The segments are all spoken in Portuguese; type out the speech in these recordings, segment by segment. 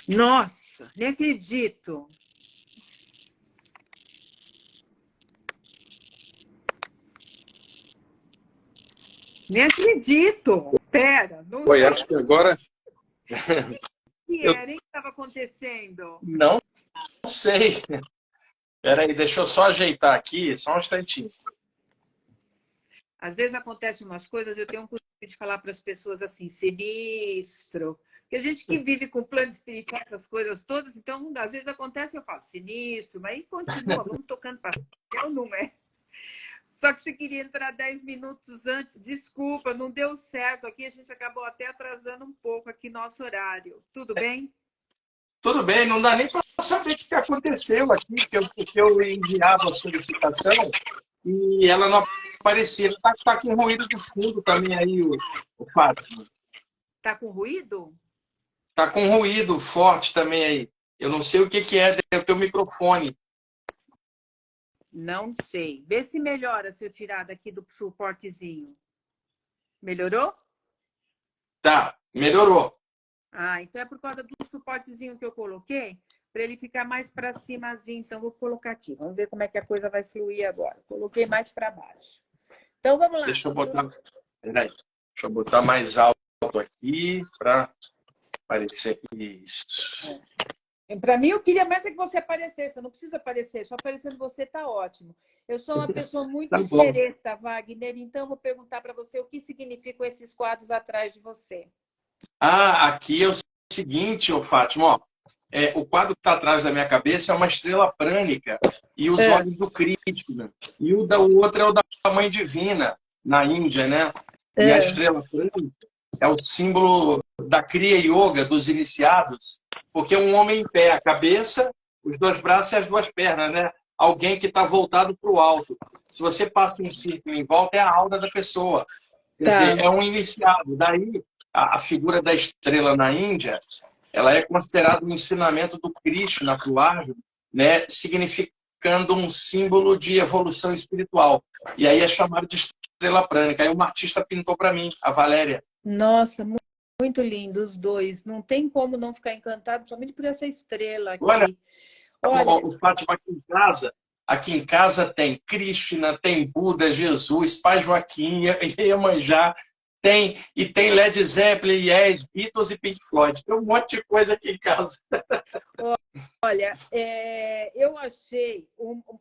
Nossa, nem acredito. Nem acredito. Pera, não Foi, sei acho que agora o que eu era, nem o que estava acontecendo. não sei. Peraí, deixa eu só ajeitar aqui, só um instantinho. Às vezes acontecem umas coisas, eu tenho um costume de falar para as pessoas assim, sinistro. Porque a gente que vive com plano espiritual, essas coisas todas, então, às vezes acontece, eu falo sinistro, mas aí continua, vamos tocando para frente, não é? Só que você queria entrar 10 minutos antes, desculpa, não deu certo aqui, a gente acabou até atrasando um pouco aqui nosso horário. Tudo bem? Tudo bem, não dá nem para saber o que aconteceu aqui, porque eu enviava a solicitação e ela não aparecia. Tá com ruído de fundo também aí, o Fátima. Tá com ruído? Tá com ruído forte também aí. Eu não sei o que é, deve ter o microfone. Não sei. Vê se melhora se eu tirar daqui do suportezinho. Melhorou? Tá, melhorou. Ah, então é por causa do suportezinho que eu coloquei, para ele ficar mais para cimazinho. Então, vou colocar aqui. Vamos ver como é que a coisa vai fluir agora. Coloquei mais para baixo. Então, vamos lá. Deixa eu botar, peraí, deixa eu botar mais alto aqui para aparecer isso. Para mim, eu queria mais é que você aparecesse. Eu não preciso aparecer. Só aparecendo você está ótimo. Eu sou uma pessoa Tá muito bom. xereta, Wagner. Então, eu vou perguntar para você o que significam esses quadros atrás de você. Ah, aqui é o seguinte, ô Fátima, ó, o quadro que está atrás da minha cabeça é uma estrela prânica e os É, olhos do Krishna. E o outro é o da Mãe Divina, na Índia, né? E a é. estrela prânica é o símbolo da Kriya Yoga, dos iniciados, porque é um homem em pé, a cabeça, os dois braços e as duas pernas, né? Alguém que está voltado para o alto. Se você passa um círculo em volta, é a aura da pessoa. Quer dizer, Tá. é um iniciado. Daí, a figura da estrela na Índia, ela é considerada um ensinamento do Krishna para o Arjuna, né, significando um símbolo de evolução espiritual. E aí é chamado de estrela prânica. Aí uma artista pintou para mim, a Valéria. Nossa, muito lindo os dois. Não tem como não ficar encantado, somente por essa estrela Olha, aqui. Olha, o Fátima, aqui em casa tem Krishna, tem Buda, Jesus, Pai Joaquim, Iemanjá, tem Led Zeppelin, Yes, Beatles e Pink Floyd. Tem um monte de coisa aqui em casa. olha, eu achei.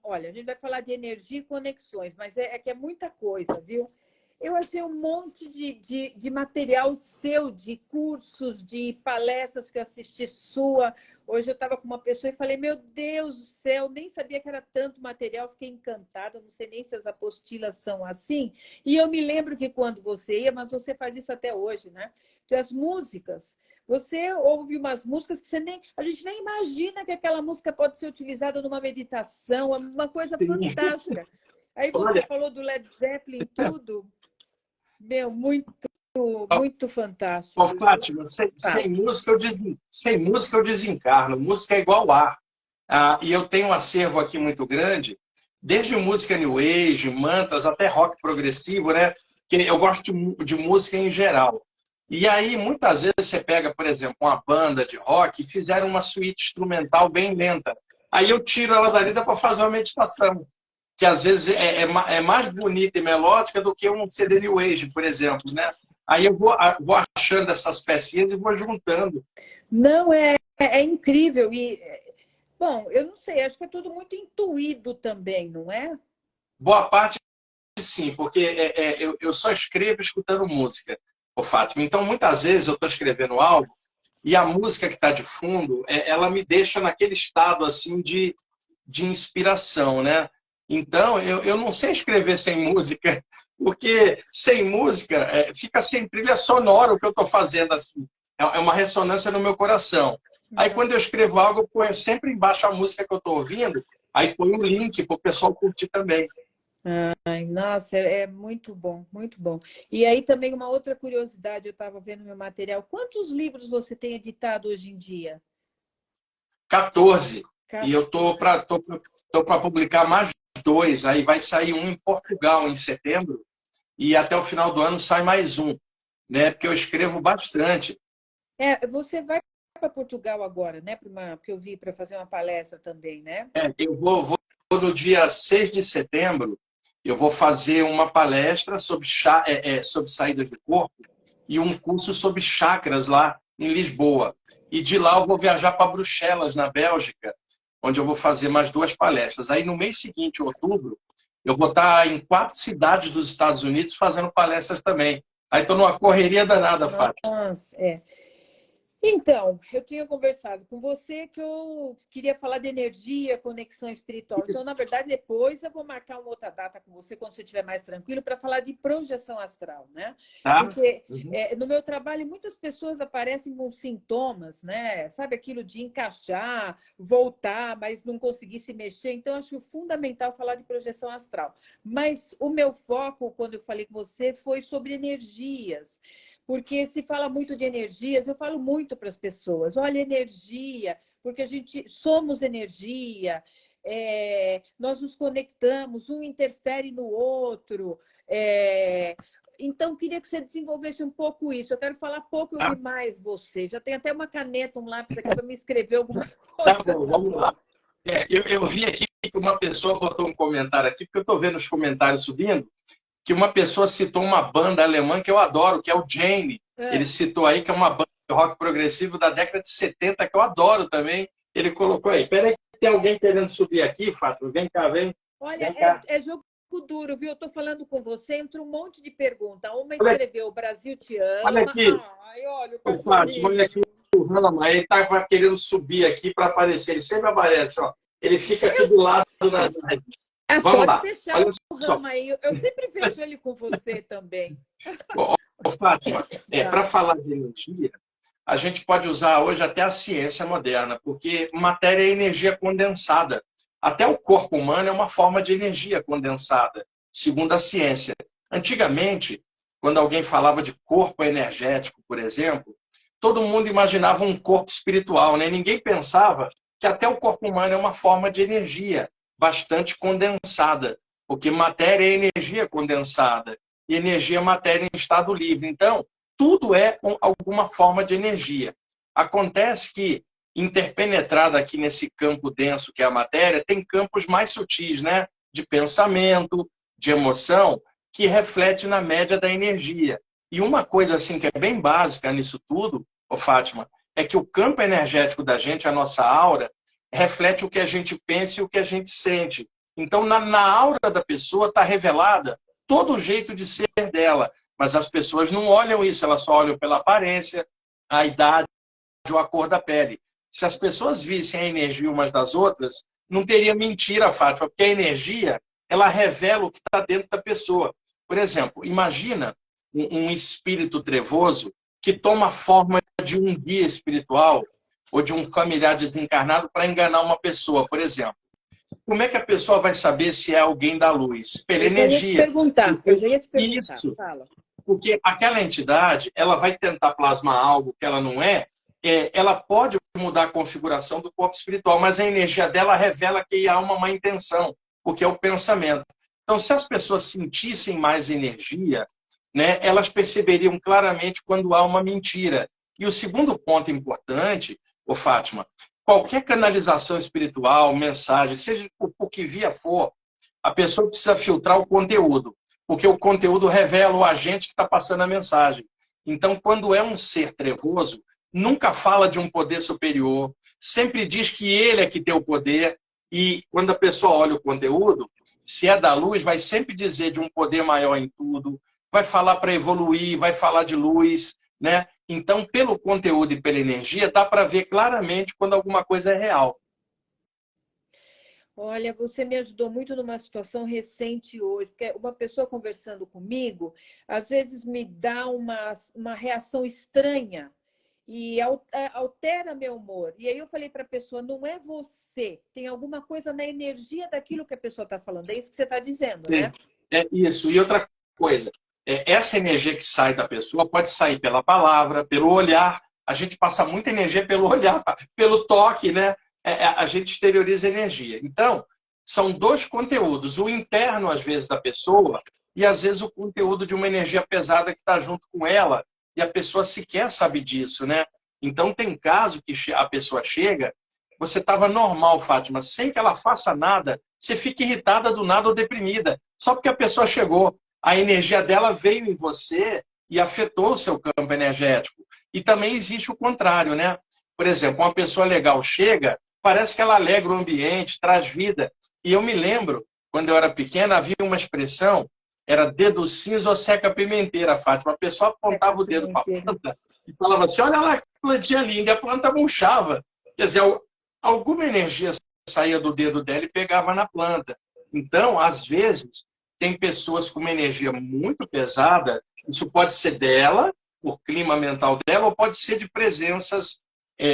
Olha, a gente vai falar de energia e conexões, mas é que é muita coisa, viu? Eu achei um monte de material seu, de cursos, de palestras que eu assisti sua. Hoje eu estava com uma pessoa e falei, meu Deus do céu, nem sabia que era tanto material, fiquei encantada, não sei nem se as apostilas são assim. E eu me lembro que quando você ia, mas você faz isso até hoje, né? Que as músicas, você ouve umas músicas que a gente nem imagina que aquela música pode ser utilizada numa meditação, é uma coisa Sim. fantástica. Aí você Olha, falou do Led Zeppelin, tudo. Meu, muito, muito ô, fantástico. Fátima, sem Fala. música sem música eu desencarno. Música é igual ar. E eu tenho um acervo aqui muito grande, desde música New Age, mantras, até rock progressivo, né? Que eu gosto de música em geral. E aí, muitas vezes, você pega, por exemplo, uma banda de rock e fizeram uma suíte instrumental bem lenta. Aí eu tiro ela dali para fazer uma meditação, que às vezes é mais bonita e melódica do que um CD New Age, por exemplo, né? Aí eu vou achando essas pecinhas e vou juntando. Não, é incrível. E, bom, eu não sei, acho que é tudo muito intuído também, não é? Boa parte, sim, porque eu só escrevo escutando música, o Fátima. Então, muitas vezes eu estou escrevendo algo e a música que está de fundo, ela me deixa naquele estado assim de inspiração, né? Então, eu não sei escrever sem música, porque sem música fica sem trilha sonora o que eu estou fazendo assim. É uma ressonância no meu coração. Aí, quando eu escrevo algo, eu ponho sempre embaixo a música que eu estou ouvindo, aí ponho um link para o pessoal curtir também. Ai, nossa, é muito bom, muito bom. E aí também uma outra curiosidade, eu estava vendo meu material. Quantos livros você tem editado hoje em dia? 14. E eu 14. tô para publicar mais dois. Aí vai sair um em Portugal em setembro e até o final do ano sai mais um, né? Porque eu escrevo bastante. Você vai para Portugal agora, né? Porque eu vi para fazer uma palestra também, né? Eu vou no dia 6 de setembro, eu vou fazer uma palestra sobre, sobre saídas do corpo e um curso sobre chakras lá em Lisboa. E de lá eu vou viajar para Bruxelas, na Bélgica, onde eu vou fazer mais 2 palestras. Aí no mês seguinte, em outubro, eu vou estar em 4 cidades dos Estados Unidos fazendo palestras também. Aí estou numa correria danada, Fátima. Nossa, é. Então, eu tinha conversado com você que eu queria falar de energia, conexão espiritual. Então, na verdade, depois eu vou marcar uma outra data com você, quando você estiver mais tranquilo, para falar de projeção astral, né? Tá? Porque no meu trabalho, muitas pessoas aparecem com sintomas, né? Sabe, aquilo de encaixar, voltar, mas não conseguir se mexer. Então, eu acho fundamental falar de projeção astral. Mas o meu foco, quando eu falei com você, foi sobre energias. Porque se fala muito de energias, eu falo muito para as pessoas, olha, energia, porque a gente somos energia, nós nos conectamos, um interfere no outro. Então, queria que você desenvolvesse um pouco isso. Eu quero falar pouco e ouvir mais você. Já tem até uma caneta, um lápis aqui para me escrever alguma coisa. Tá bom, vamos lá. Eu vi aqui que uma pessoa botou um comentário aqui, porque eu estou vendo os comentários subindo, que uma pessoa citou uma banda alemã que eu adoro, que é o Jane. Ele citou aí que é uma banda de rock progressivo da década de 70, que eu adoro também. Ele colocou aí. Peraí, tem alguém querendo subir aqui, Fátima? Vem cá, vem. Olha, vem cá. é jogo duro, viu? Eu estou falando com você, entra um monte de perguntas. Uma escreveu, o Brasil te ama. Olha aqui. Ai, olha o Fátima, olha aqui o Rama. Ele estava querendo subir aqui para aparecer. Ele sempre aparece, ó. Ele fica aqui do lado das lives. Vamos pode lá. deixar Olha o Rama aí. Eu sempre vejo ele com você também. Fátima, para falar de energia, a gente pode usar hoje até a ciência moderna, porque matéria é energia condensada. Até o corpo humano é uma forma de energia condensada, segundo a ciência. Antigamente, quando alguém falava de corpo energético, por exemplo, todo mundo imaginava um corpo espiritual, né? Ninguém pensava que até o corpo humano é uma forma de energia bastante condensada, porque matéria é energia condensada e energia é matéria em estado livre. Então, tudo é alguma forma de energia. Acontece que, interpenetrada aqui nesse campo denso que é a matéria, tem campos mais sutis, né? De pensamento, de emoção, que reflete na média da energia. E uma coisa assim que é bem básica nisso tudo, Fátima, é que o campo energético da gente, a nossa aura, reflete o que a gente pensa e o que a gente sente. Então, na aura da pessoa está revelada todo o jeito de ser dela, mas as pessoas não olham isso, elas só olham pela aparência, a idade ou a cor da pele. Se as pessoas vissem a energia umas das outras, não teria mentira, Fátima, porque a energia, ela revela o que está dentro da pessoa. Por exemplo, imagina um espírito trevoso que toma a forma de um guia espiritual ou de um familiar desencarnado para enganar uma pessoa, por exemplo. Como é que a pessoa vai saber se é alguém da luz? Pela energia. Eu já ia te perguntar. Isso. Fala. Porque aquela entidade, ela vai tentar plasmar algo que ela não é, ela pode mudar a configuração do corpo espiritual, mas a energia dela revela que há uma má intenção, porque é o pensamento. Então, se as pessoas sentissem mais energia, né, elas perceberiam claramente quando há uma mentira. E o segundo ponto importante, Fátima, qualquer canalização espiritual, mensagem, seja o que via for, a pessoa precisa filtrar o conteúdo, porque o conteúdo revela o agente que está passando a mensagem. Então, quando é um ser trevoso, nunca fala de um poder superior, sempre diz que ele é que tem o poder, e quando a pessoa olha o conteúdo, se é da luz, vai sempre dizer de um poder maior em tudo, vai falar para evoluir, vai falar de luz, né? Então, pelo conteúdo e pela energia, dá para ver claramente quando alguma coisa é real. Olha, você me ajudou muito numa situação recente hoje, porque uma pessoa conversando comigo, às vezes me dá uma reação estranha e altera meu humor. E aí eu falei para a pessoa, não é você, tem alguma coisa na energia daquilo que a pessoa está falando. É isso que você está dizendo, Sim, né? é isso. E outra coisa, essa energia que sai da pessoa pode sair pela palavra, pelo olhar. A gente passa muita energia pelo olhar, pelo toque, né? A gente exterioriza energia. Então, são 2 conteúdos. O interno, às vezes, da pessoa e, às vezes, o conteúdo de uma energia pesada que está junto com ela e a pessoa sequer sabe disso, né? Então, tem caso que a pessoa chega, você estava normal, Fátima, sem que ela faça nada, você fica irritada do nada ou deprimida, só porque a pessoa chegou. A energia dela veio em você e afetou o seu campo energético. E também existe o contrário, né? Por exemplo, uma pessoa legal chega, parece que ela alegra o ambiente, traz vida. E eu me lembro, quando eu era pequena, havia uma expressão, era dedo cinza ou seca pimenteira, Fátima. A pessoa apontava o dedo para a planta e falava assim, olha lá que plantinha linda, e a planta murchava. Quer dizer, alguma energia saía do dedo dela e pegava na planta. Então, às vezes, tem pessoas com uma energia muito pesada, isso pode ser dela, por clima mental dela, ou pode ser de presenças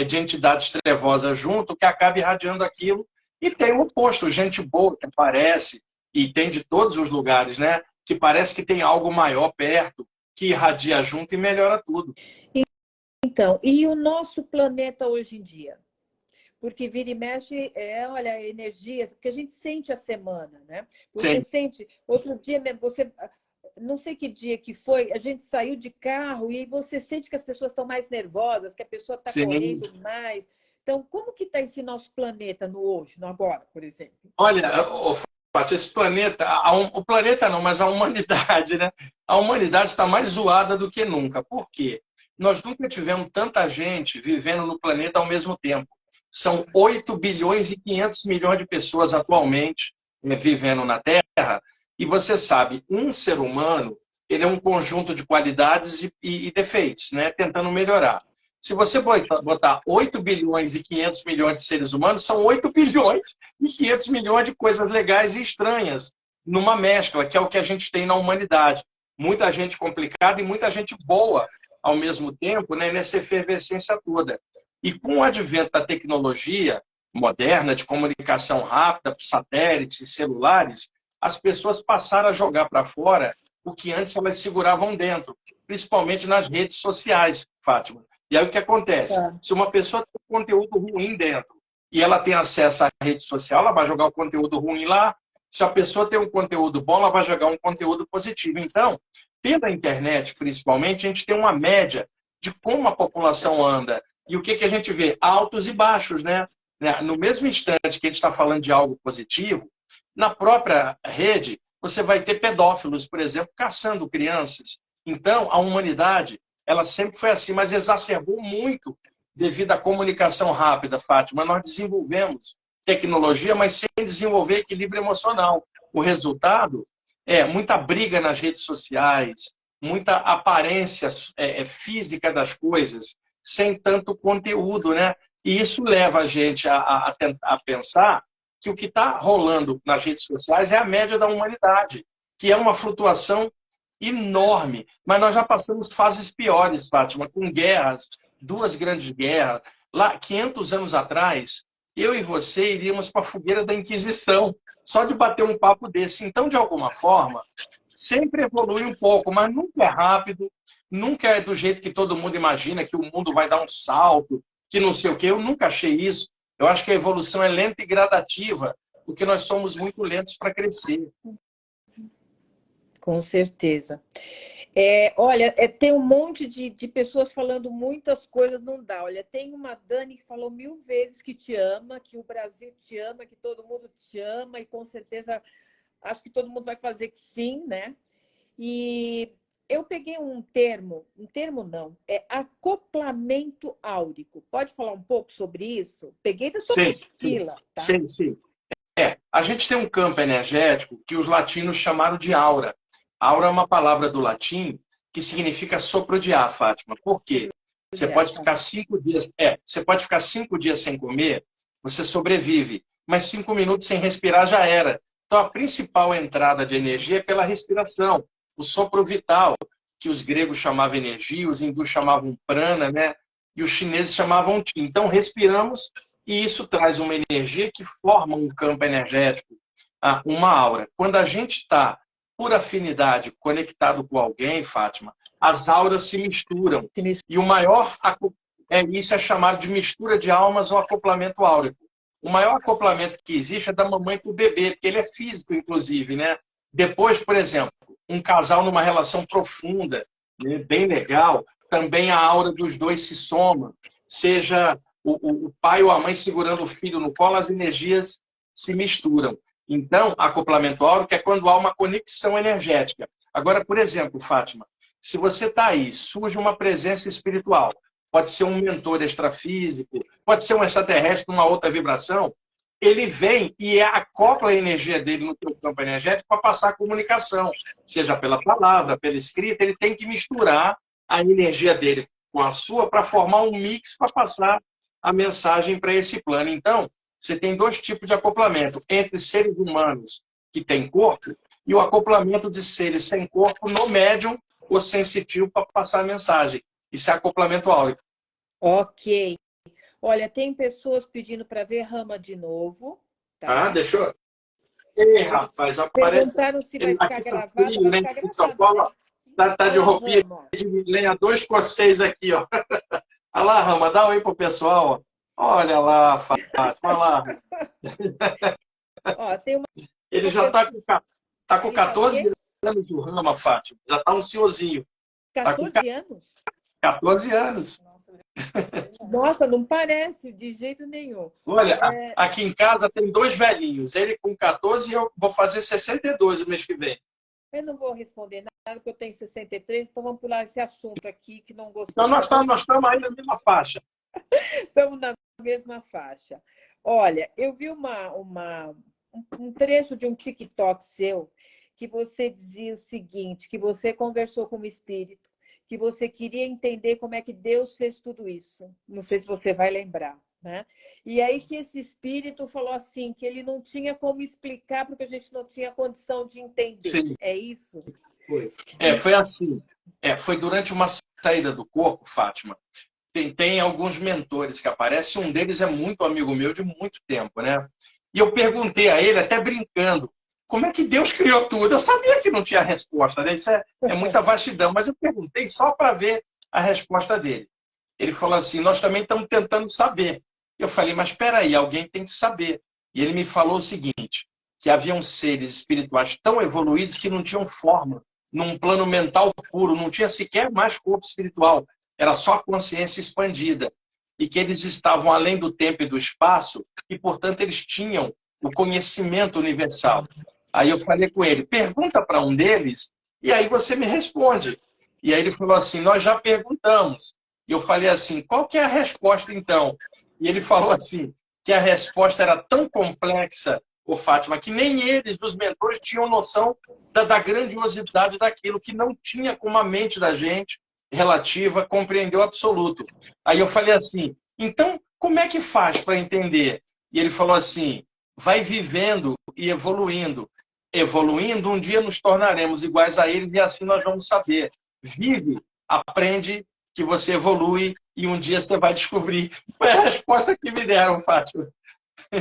de entidades trevosas junto, que acaba irradiando aquilo. E tem o oposto, gente boa que aparece, e tem de todos os lugares, né? Que parece que tem algo maior perto, que irradia junto e melhora tudo. Então, e o nosso planeta hoje em dia? Porque vira e mexe, olha, energia, porque a gente sente a semana, né? Você Sim. sente, outro dia mesmo, você, não sei que dia que foi, a gente saiu de carro e aí você sente que as pessoas estão mais nervosas, que a pessoa está correndo mais. Então, como que está esse nosso planeta no hoje, no agora, por exemplo? Olha, Fátima, esse planeta, o planeta não, mas a humanidade, né? A humanidade está mais zoada do que nunca. Por quê? Nós nunca tivemos tanta gente vivendo no planeta ao mesmo tempo. São 8 bilhões e 500 milhões de pessoas atualmente vivendo na Terra. E você sabe, um ser humano, ele é um conjunto de qualidades e defeitos, né? Tentando melhorar. Se você botar 8 bilhões e 500 milhões de seres humanos, são 8 bilhões e 500 milhões de coisas legais e estranhas numa mescla, que é o que a gente tem na humanidade. Muita gente complicada e muita gente boa ao mesmo tempo, né? Nessa efervescência toda. E com o advento da tecnologia moderna, de comunicação rápida, satélites e celulares, as pessoas passaram a jogar para fora o que antes elas seguravam dentro, principalmente nas redes sociais, Fátima. E aí o que acontece? Se uma pessoa tem um conteúdo ruim dentro e ela tem acesso à rede social, ela vai jogar o conteúdo ruim lá. Se a pessoa tem um conteúdo bom, ela vai jogar um conteúdo positivo. Então, pela internet, principalmente, a gente tem uma média de como a população anda. E o que a gente vê? Altos e baixos, né? No mesmo instante que a gente está falando de algo positivo, na própria rede, você vai ter pedófilos, por exemplo, caçando crianças. Então, a humanidade, ela sempre foi assim, mas exacerbou muito devido à comunicação rápida, Fátima. Nós desenvolvemos tecnologia, mas sem desenvolver equilíbrio emocional. O resultado é muita briga nas redes sociais, muita aparência física das coisas, sem tanto conteúdo, né? E isso leva a gente a pensar que o que está rolando nas redes sociais é a média da humanidade, que é uma flutuação enorme. Mas nós já passamos fases piores, Fátima, com guerras, 2 grandes guerras. Lá, 500 anos atrás, eu e você iríamos para a fogueira da Inquisição, só de bater um papo desse. Então, de alguma forma, sempre evolui um pouco, mas nunca é rápido, nunca é do jeito que todo mundo imagina, que o mundo vai dar um salto, que não sei o quê. Eu nunca achei isso. Eu acho que a evolução é lenta e gradativa, porque nós somos muito lentos para crescer. Com certeza. Olha, tem um monte de pessoas falando muitas coisas, não dá. Olha, tem uma Dani que falou 1000 vezes que te ama, que o Brasil te ama, que todo mundo te ama, e com certeza acho que todo mundo vai fazer que sim, né? E eu peguei um termo não, é acoplamento áurico. Pode falar um pouco sobre isso? Peguei da sua mochila, tá? Sim. A gente tem um campo energético que os latinos chamaram de aura. Aura é uma palavra do latim que significa sopro de ar, Fátima. Por quê? Você pode ficar 5 dias, você pode ficar 5 dias sem comer, você sobrevive, mas 5 minutos sem respirar já era. Então a principal entrada de energia é pela respiração, o sopro vital, que os gregos chamavam energia, os hindus chamavam prana, né? E os chineses chamavam Qi. Então respiramos e isso traz uma energia que forma um campo energético, uma aura. Quando a gente está por afinidade, conectado com alguém, Fátima, as auras se misturam. E o maior, isso é chamado de mistura de almas ou acoplamento áurico. O maior acoplamento que existe é da mamãe com o bebê, porque ele é físico, inclusive, né? Depois, por exemplo, um casal numa relação profunda, né, bem legal, também a aura dos dois se soma, seja o pai ou a mãe segurando o filho no colo, as energias se misturam. Então, acoplamento áurico é quando há uma conexão energética. Agora, por exemplo, Fátima, se você está aí, surge uma presença espiritual, pode ser um mentor extrafísico, pode ser um extraterrestre com uma outra vibração, ele vem e acopla a energia dele no seu campo energético para passar a comunicação, seja pela palavra, pela escrita, ele tem que misturar a energia dele com a sua para formar um mix para passar a mensagem para esse plano. Então, você tem dois tipos de acoplamento, entre seres humanos que têm corpo e o acoplamento de seres sem corpo no médium ou sensitivo para passar a mensagem. Isso é acoplamento áurico. Ok. Olha, tem pessoas pedindo para ver Rama de novo. Tá? Ah, deixa eu... Ei, rapaz, aparece... Perguntaram se vai ficar gravado. Frio, vai né? ficar Em São gravado, Paulo, né? tá de roupinha de lenha 2x6 aqui, ó. Olha lá, Rama, dá um oi pro pessoal, ó. Olha lá, Fátima, olha lá. Ó, tem uma... Ele já tá com 14 anos, o Rama, Fátima. Já tá um senhorzinho. 14 anos? 14 anos. Nossa, não parece de jeito nenhum. Olha, aqui em casa tem dois velhinhos. Ele com 14 e eu vou fazer 62 o mês que vem. Eu não vou responder nada, porque eu tenho 63, então vamos pular esse assunto aqui que não gostei. Então nós estamos aí na mesma faixa. Estamos na mesma faixa. Olha, eu vi um trecho de um TikTok seu que você dizia o seguinte, que você conversou com o espírito, que você queria entender como é que Deus fez tudo isso. Não sei se você vai lembrar, né? E aí que esse espírito falou assim, que ele não tinha como explicar porque a gente não tinha condição de entender. Sim. É isso? Foi. Foi assim. Foi durante uma saída do corpo, Fátima. Tem alguns mentores que aparecem, um deles é muito amigo meu de muito tempo, né? E eu perguntei a ele, até brincando, como é que Deus criou tudo? Eu sabia que não tinha resposta, né? Isso é muita vastidão, mas eu perguntei só para ver a resposta dele. Ele falou assim, nós também estamos tentando saber. Eu falei, mas espera aí, alguém tem que saber. E ele me falou o seguinte, que haviam seres espirituais tão evoluídos que não tinham forma, num plano mental puro, não tinha sequer mais corpo espiritual, era só a consciência expandida. E que eles estavam além do tempo e do espaço e, portanto, eles tinham o conhecimento universal. Aí eu falei com ele, pergunta para um deles e aí você me responde. E aí ele falou assim, nós já perguntamos. E eu falei assim, qual que é a resposta então? E ele falou assim, que a resposta era tão complexa, ô Fátima, que nem eles, os mentores, tinham noção da grandiosidade daquilo, que não tinha como a mente da gente relativa compreender o absoluto. Aí eu falei assim, então como é que faz para entender? E ele falou assim, vai vivendo e evoluindo. Evoluindo, um dia nos tornaremos iguais a eles e assim nós vamos saber. Vive, aprende que você evolui e um dia você vai descobrir. Foi a resposta que me deram, Fátima.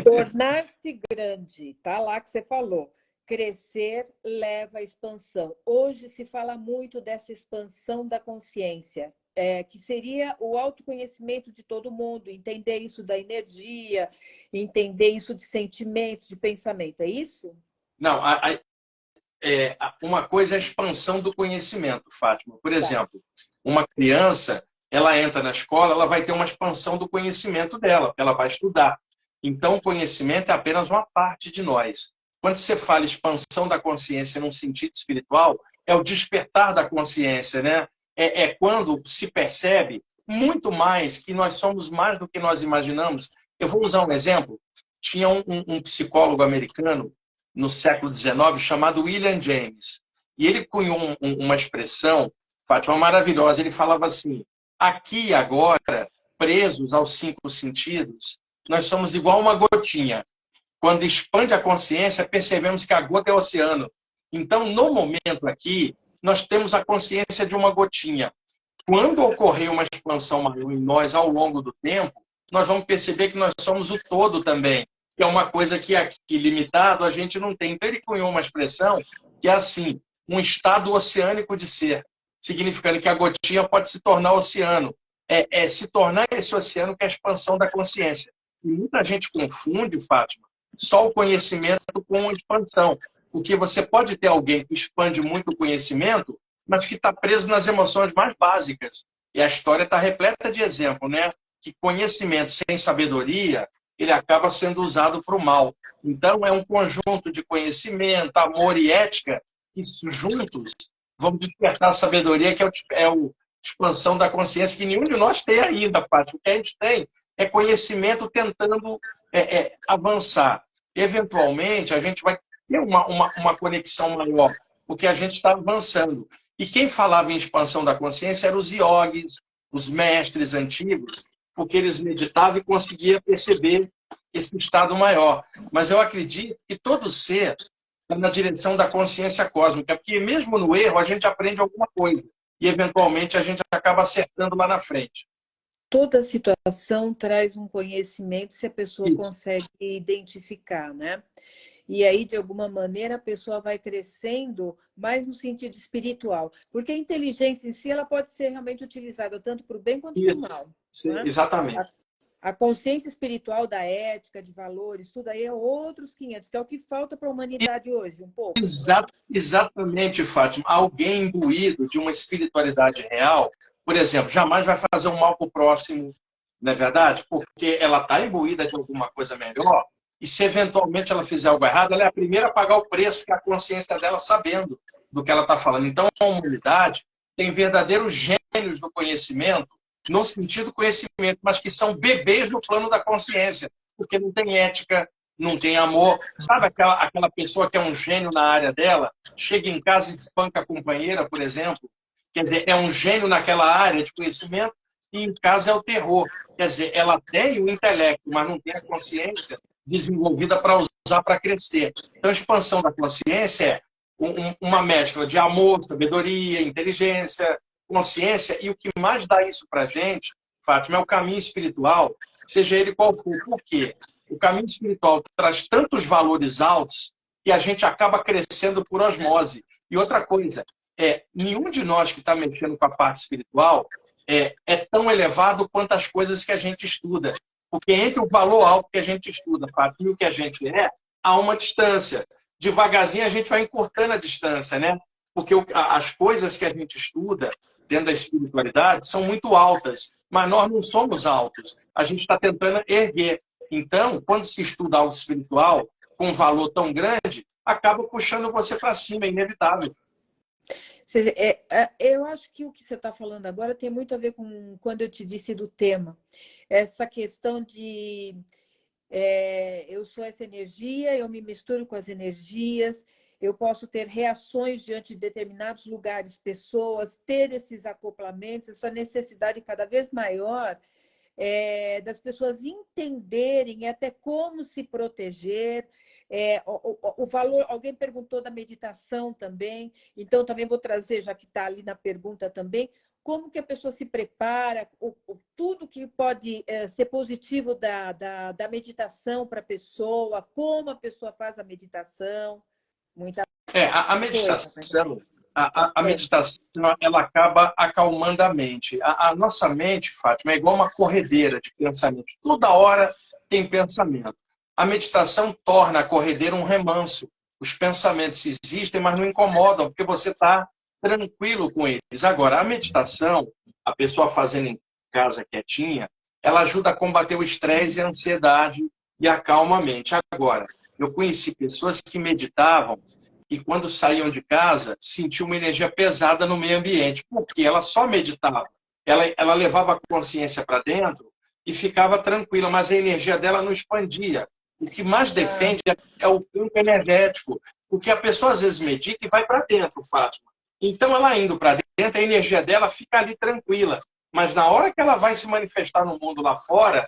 Tornar-se grande, tá lá que você falou. Crescer leva à expansão. Hoje se fala muito dessa expansão da consciência, que seria o autoconhecimento de todo mundo, entender isso da energia, entender isso de sentimento, de pensamento. É isso? Não, uma coisa é a expansão do conhecimento, Fátima. Por exemplo, uma criança, ela entra na escola, ela vai ter uma expansão do conhecimento dela, ela vai estudar. Então, o conhecimento é apenas uma parte de nós. Quando você fala expansão da consciência num sentido espiritual, é o despertar da consciência, né? É quando se percebe muito mais que nós somos mais do que nós imaginamos. Eu vou usar um exemplo. Tinha um psicólogo americano no século XIX chamado William James. E ele cunhou uma expressão, Fátima, maravilhosa. Ele falava assim, aqui e agora, presos aos 5 sentidos, nós somos igual uma gotinha. Quando expande a consciência, percebemos que a gota é o oceano. Então, no momento aqui, nós temos a consciência de uma gotinha. Quando ocorrer uma expansão maior em nós ao longo do tempo, nós vamos perceber que nós somos o todo também, que é uma coisa que aqui, limitado, a gente não tem. Então, ele cunhou uma expressão que é assim, um estado oceânico de ser, significando que a gotinha pode se tornar oceano. Se tornar esse oceano que é a expansão da consciência. E muita gente confunde, Fátima, só o conhecimento com a expansão. Porque você pode ter alguém que expande muito o conhecimento, mas que está preso nas emoções mais básicas. E a história está repleta de exemplo, né? Que conhecimento sem sabedoria, ele acaba sendo usado para o mal. Então, é um conjunto de conhecimento, amor e ética que juntos vão despertar a sabedoria, que é a expansão da consciência, que nenhum de nós tem ainda, Fátima. O que a gente tem é conhecimento tentando avançar. Eventualmente, a gente vai ter uma conexão maior, porque a gente está avançando. E quem falava em expansão da consciência eram os iogues, os mestres antigos, porque eles meditavam e conseguiam perceber esse estado maior. Mas eu acredito que todo ser está na direção da consciência cósmica, porque mesmo no erro a gente aprende alguma coisa e eventualmente a gente acaba acertando lá na frente. Toda situação traz um conhecimento se a pessoa Isso. consegue identificar, né? E aí, de alguma maneira, a pessoa vai crescendo mais no sentido espiritual. Porque a inteligência em si ela pode ser realmente utilizada tanto para o bem quanto para o mal. Sim, Né? exatamente. A consciência espiritual da ética, de valores, tudo aí é outros 500, que é o que falta para a humanidade hoje, um pouco. Exatamente, Fátima. Alguém imbuído de uma espiritualidade real, por exemplo, jamais vai fazer um mal para o próximo, não é verdade? Porque ela está imbuída de alguma coisa melhor, e se eventualmente ela fizer algo errado, ela é a primeira a pagar o preço, que é a consciência dela sabendo do que ela está falando. Então, a humanidade tem verdadeiros gênios do conhecimento, no sentido conhecimento, mas que são bebês no plano da consciência, porque não tem ética, não tem amor. Sabe aquela pessoa que é um gênio na área dela, chega em casa e espanca a companheira, por exemplo? Quer dizer, é um gênio naquela área de conhecimento e em casa é o terror. Quer dizer, ela tem o intelecto, mas não tem a consciência desenvolvida para usar para crescer. Então, a expansão da consciência é uma mescla de amor, sabedoria, inteligência, consciência, e o que mais dá isso para a gente, Fátima, é o caminho espiritual, seja ele qual for. Por quê? O caminho espiritual traz tantos valores altos que a gente acaba crescendo por osmose. E outra coisa, nenhum de nós que está mexendo com a parte espiritual é tão elevado quanto as coisas que a gente estuda. Porque entre o valor alto que a gente estuda, Fátima, e o que a gente há uma distância. Devagarzinho a gente vai encurtando a distância, né? Porque as coisas que a gente estuda dentro da espiritualidade são muito altas, mas nós não somos altos. A gente está tentando erguer. Então, quando se estuda algo espiritual com um valor tão grande, acaba puxando você para cima, é inevitável. Eu acho que o que você está falando agora tem muito a ver com quando eu te disse do tema. Essa questão de eu sou essa energia, eu me misturo com as energias, eu posso ter reações diante de determinados lugares, pessoas, ter esses acoplamentos, essa necessidade cada vez maior das pessoas entenderem até como se proteger. O valor, alguém perguntou da meditação também, então também vou trazer, já que está ali na pergunta também, como que a pessoa se prepara, tudo que pode ser positivo da meditação para a pessoa, como a pessoa faz a meditação. Muita a meditação, a meditação, ela acaba acalmando a mente. A nossa mente, Fátima, é igual uma corredeira de pensamentos. Toda hora tem pensamento. A meditação torna a corredeira um remanso. Os pensamentos existem, mas não incomodam, porque você está tranquilo com eles. Agora, a meditação, a pessoa fazendo em casa quietinha, ela ajuda a combater o estresse e a ansiedade e acalma a mente. Agora, eu conheci pessoas que meditavam e quando saíam de casa, sentiam uma energia pesada no meio ambiente. Porque ela só meditava. Ela levava a consciência para dentro e ficava tranquila, mas a energia dela não expandia. O que mais defende é o campo energético. Porque a pessoa às vezes medita e vai para dentro, Fátima. Então, ela indo para dentro, a energia dela fica ali tranquila. Mas na hora que ela vai se manifestar no mundo lá fora,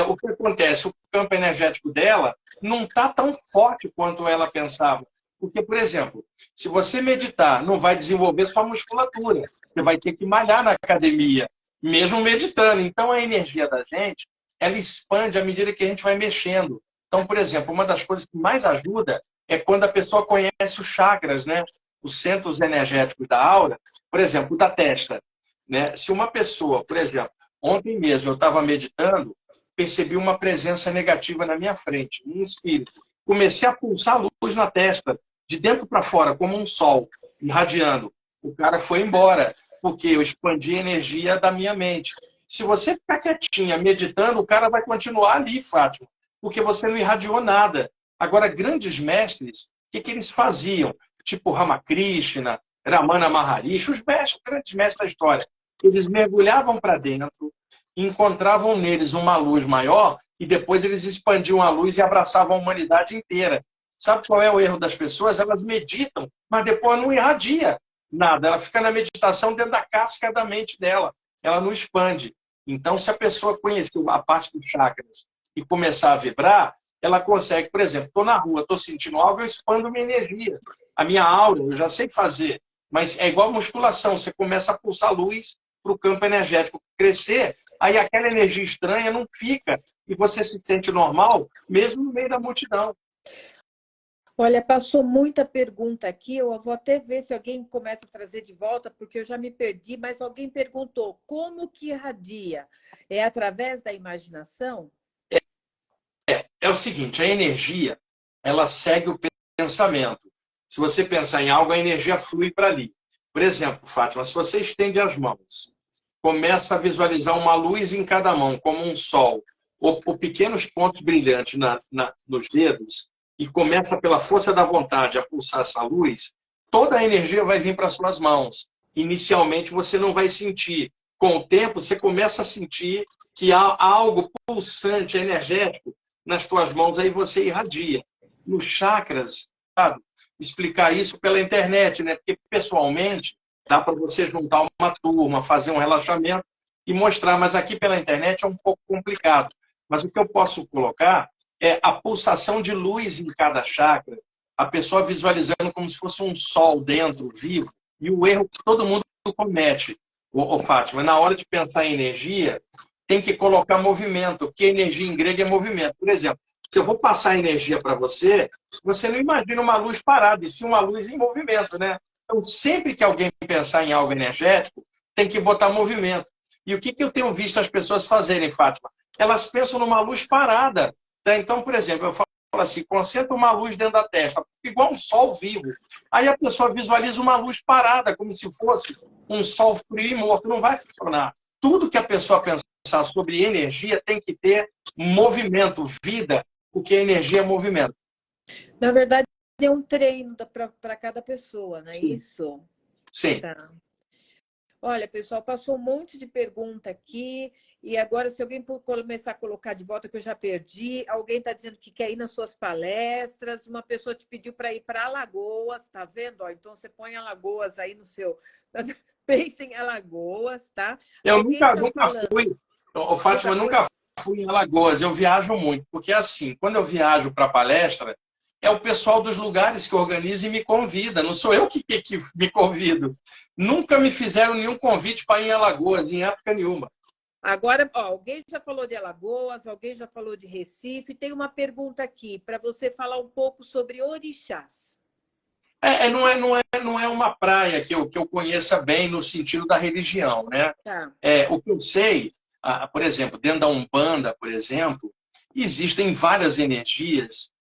o que acontece? O campo energético dela não está tão forte quanto ela pensava. Porque, por exemplo, se você meditar, não vai desenvolver sua musculatura. Você vai ter que malhar na academia, mesmo meditando. Então, a energia da gente, ela expande à medida que a gente vai mexendo. Então, por exemplo, uma das coisas que mais ajuda é quando a pessoa conhece os chakras, né? Os centros energéticos da aura, por exemplo, da testa. Né? Se uma pessoa, por exemplo, ontem mesmo eu estava meditando, percebi uma presença negativa na minha frente, um espírito. Comecei a pulsar luz na testa, de dentro para fora, como um sol, irradiando. O cara foi embora. porque eu expandi a energia da minha mente. Se você ficar quietinha, meditando, o cara vai continuar ali, Fátima, porque você não irradiou nada. Agora, grandes mestres, o que eles faziam? Tipo Ramakrishna, Ramana Maharishi, os grandes mestres da história. Eles mergulhavam para dentro, encontravam neles uma luz maior e depois eles expandiam a luz e abraçavam a humanidade inteira. Sabe qual é o erro das pessoas? Elas meditam, mas depois não irradia nada. Ela fica na meditação dentro da casca da mente dela. Ela não expande. Então, se a pessoa conhecer a parte dos chakras e começar a vibrar, ela consegue, por exemplo, estou na rua, estou sentindo algo, eu expando minha energia. A minha aura, eu já sei fazer, mas é igual musculação, você começa a pulsar luz para o campo energético crescer, aí aquela energia estranha não fica, e você se sente normal, mesmo no meio da multidão. Olha, passou muita pergunta aqui, eu vou até ver se alguém começa a trazer de volta, porque eu já me perdi, mas alguém perguntou, como que irradia? É através da imaginação? É o seguinte, a energia, ela segue o pensamento. Se você pensar em algo, a energia flui para ali. Por exemplo, Fátima, se você estende as mãos, começa a visualizar uma luz em cada mão, como um sol, ou pequenos pontos brilhantes nos dedos, e começa pela força da vontade a pulsar essa luz, toda a energia vai vir para as suas mãos. Inicialmente você não vai sentir. Com o tempo, você começa a sentir que há algo pulsante, energético, nas tuas mãos, aí você irradia. Nos chakras, sabe? Explicar isso pela internet, né? Porque pessoalmente dá para você juntar uma turma, fazer um relaxamento e mostrar, mas aqui pela internet é um pouco complicado. Mas o que eu posso colocar é a pulsação de luz em cada chakra, a pessoa visualizando como se fosse um sol dentro, vivo, e o erro que todo mundo comete, Fátima, na hora de pensar em energia, tem que colocar movimento, porque energia em grego é movimento. Por exemplo, se eu vou passar energia para você, você não imagina uma luz parada, e sim uma luz em movimento, né? Então, sempre que alguém pensar em algo energético, tem que botar movimento. E o que eu tenho visto as pessoas fazerem, Fátima? Elas pensam numa luz parada. Tá? Então, por exemplo, eu falo assim, concentra uma luz dentro da testa, igual um sol vivo. Aí a pessoa visualiza uma luz parada, como se fosse um sol frio e morto. Não vai funcionar. Tudo que a pessoa pensar sobre energia tem que ter movimento, vida, porque energia é movimento. Na verdade, é um treino para cada pessoa, não é Sim. isso? Sim. Tá. Olha, pessoal, passou um monte de pergunta aqui. E agora, se alguém começar a colocar de volta, que eu já perdi, alguém está dizendo que quer ir nas suas palestras, uma pessoa te pediu para ir para Alagoas, tá vendo? Ó, então, você põe Alagoas aí no seu... Pense em Alagoas, tá? Eu alguém nunca fui. Fátima, nunca fui em Alagoas. Eu viajo muito, porque assim, quando eu viajo para palestra, é o pessoal dos lugares que organiza e me convida. Não sou eu que me convido. Nunca me fizeram nenhum convite para ir em Alagoas, em época nenhuma. Agora, ó, alguém já falou de Alagoas, alguém já falou de Recife. Tem uma pergunta aqui para você falar um pouco sobre orixás. Não é uma praia que eu conheça bem no sentido da religião, né? Tá. O que eu sei, por exemplo, dentro da Umbanda, por exemplo, existem várias energias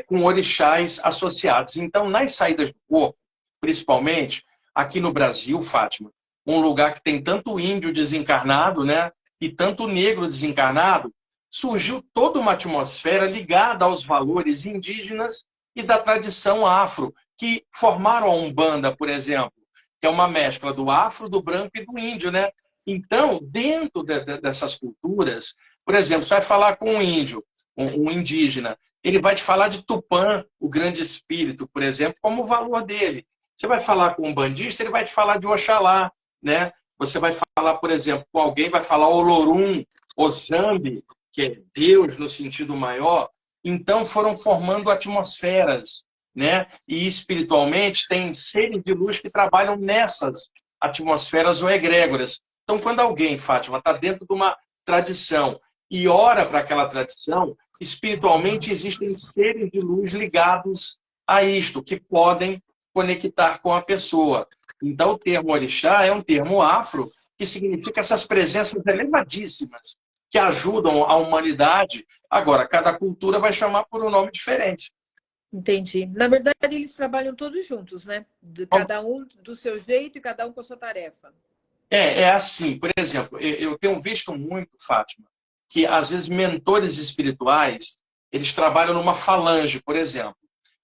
com orixás associados. Então, nas saídas do corpo, principalmente aqui no Brasil, Fátima, um lugar que tem tanto índio desencarnado, né, e tanto negro desencarnado, surgiu toda uma atmosfera ligada aos valores indígenas e da tradição afro, que formaram a Umbanda, por exemplo, que é uma mescla do afro, do branco e do índio, né? Então, dentro dessas culturas, por exemplo, você vai falar com um índio, um indígena, ele vai te falar de Tupã, o grande espírito, por exemplo, como o valor dele. Você vai falar com um bandista, ele vai te falar de Oxalá, né? Você vai falar, por exemplo, com alguém, vai falar Olorum, Ozambi, que é Deus no sentido maior. Então, foram formando atmosferas, né? E espiritualmente tem seres de luz que trabalham nessas atmosferas ou egrégoras. Então, quando alguém, Fátima, está dentro de uma tradição e ora para aquela tradição, espiritualmente existem seres de luz ligados a isto, que podem conectar com a pessoa. Então, o termo orixá é um termo afro que significa essas presenças elevadíssimas que ajudam a humanidade. Agora, cada cultura vai chamar por um nome diferente. Entendi. Na verdade, eles trabalham todos juntos, né? Cada um do seu jeito e cada um com a sua tarefa. É assim, por exemplo, eu tenho visto muito, Fátima, que às vezes mentores espirituais, eles trabalham numa falange, por exemplo.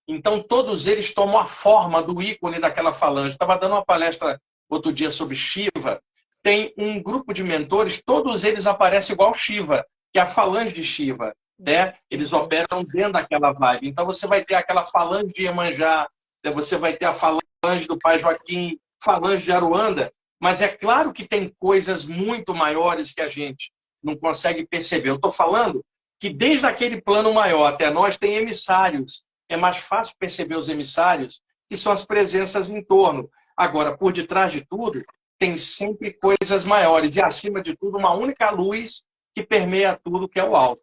Então, todos eles tomam a forma do ícone daquela falange. Estava dando uma palestra outro dia sobre Shiva. Tem um grupo de mentores, todos eles aparecem igual Shiva, que é a falange de Shiva. Né? Eles operam dentro daquela vibe. Então, você vai ter aquela falange de Iemanjá, você vai ter a falange do Pai Joaquim, falange de Aruanda, mas é claro que tem coisas muito maiores que a gente não consegue perceber. Eu estou falando que desde aquele plano maior até nós tem emissários. É mais fácil perceber os emissários, que são as presenças em torno. Agora, por detrás de tudo, tem sempre coisas maiores. E, acima de tudo, uma única luz que permeia tudo, que é o alto.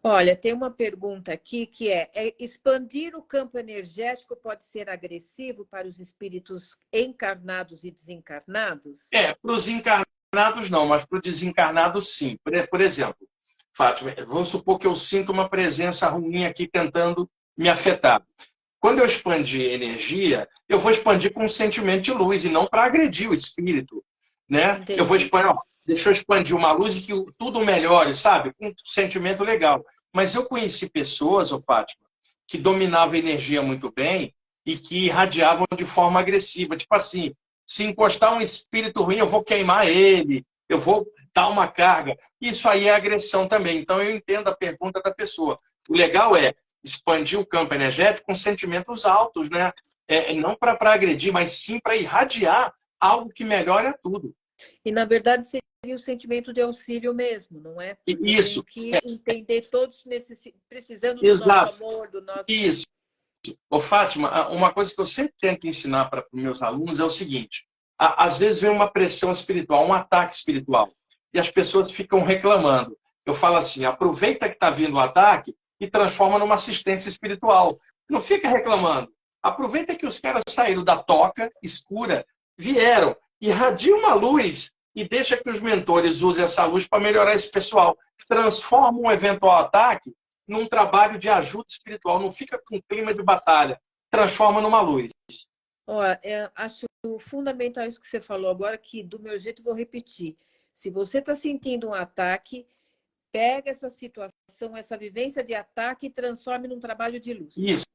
Olha, tem uma pergunta aqui que expandir o campo energético pode ser agressivo para os espíritos encarnados e desencarnados? Para os encarnados não, mas para o desencarnado sim. Por exemplo, Fátima, vamos supor que eu sinto uma presença ruim aqui tentando me afetar. Quando eu expandir energia, eu vou expandir com um sentimento de luz e não para agredir o espírito. Né? Eu vou expandir, deixa eu expandir uma luz e que tudo melhore, sabe? Com um sentimento legal. Mas eu conheci pessoas, Fátima, que dominavam a energia muito bem e que irradiavam de forma agressiva. Tipo assim, se encostar um espírito ruim, eu vou queimar ele, eu vou dar uma carga. Isso aí é agressão também. Então, eu entendo a pergunta da pessoa. O legal é expandir o campo energético com sentimentos altos, né? Não para agredir, mas sim para irradiar algo que melhora tudo. E, na verdade, seria o sentimento de auxílio mesmo, não é? Porque isso. Tem que entender todos precisando do nosso amor, do nosso... Isso. Fátima, uma coisa que eu sempre tento ensinar para os meus alunos é o seguinte. Às vezes vem uma pressão espiritual, um ataque espiritual, e as pessoas ficam reclamando. Eu falo assim, aproveita que está vindo o ataque e transforma numa assistência espiritual. Não fica reclamando. Aproveita que os caras saíram da toca escura, vieram, irradia uma luz e deixa que os mentores usem essa luz para melhorar esse pessoal. Transforma um eventual ataque num trabalho de ajuda espiritual. Não fica com clima de batalha. Transforma numa luz. Acho fundamental isso que você falou agora, que do meu jeito vou repetir. Se você está sentindo um ataque, pega essa situação, essa vivência de ataque e transforme num trabalho de luz. Isso.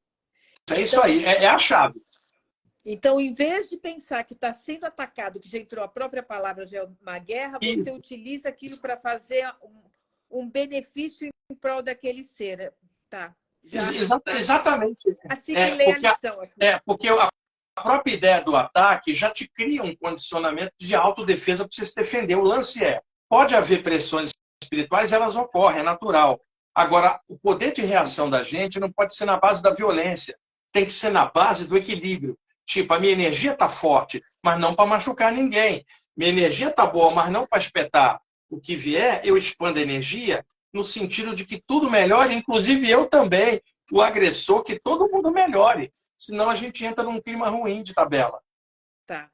Isso aí. É a chave. Então, em vez de pensar que está sendo atacado, que já entrou a própria palavra, já é uma guerra, você utiliza aquilo para fazer um benefício em prol daquele ser. Tá. Exatamente. Assimilei a lição. Porque a própria ideia do ataque já te cria um condicionamento de autodefesa para você se defender. O lance pode haver pressões espirituais, elas ocorrem, é natural. Agora, o poder de reação da gente não pode ser na base da violência. Tem que ser na base do equilíbrio. Tipo, a minha energia está forte, mas não para machucar ninguém. Minha energia está boa, mas não para espetar. O que vier, eu expando a energia no sentido de que tudo melhore, inclusive eu também, o agressor, que todo mundo melhore. Senão a gente entra num clima ruim de tabela. Tá.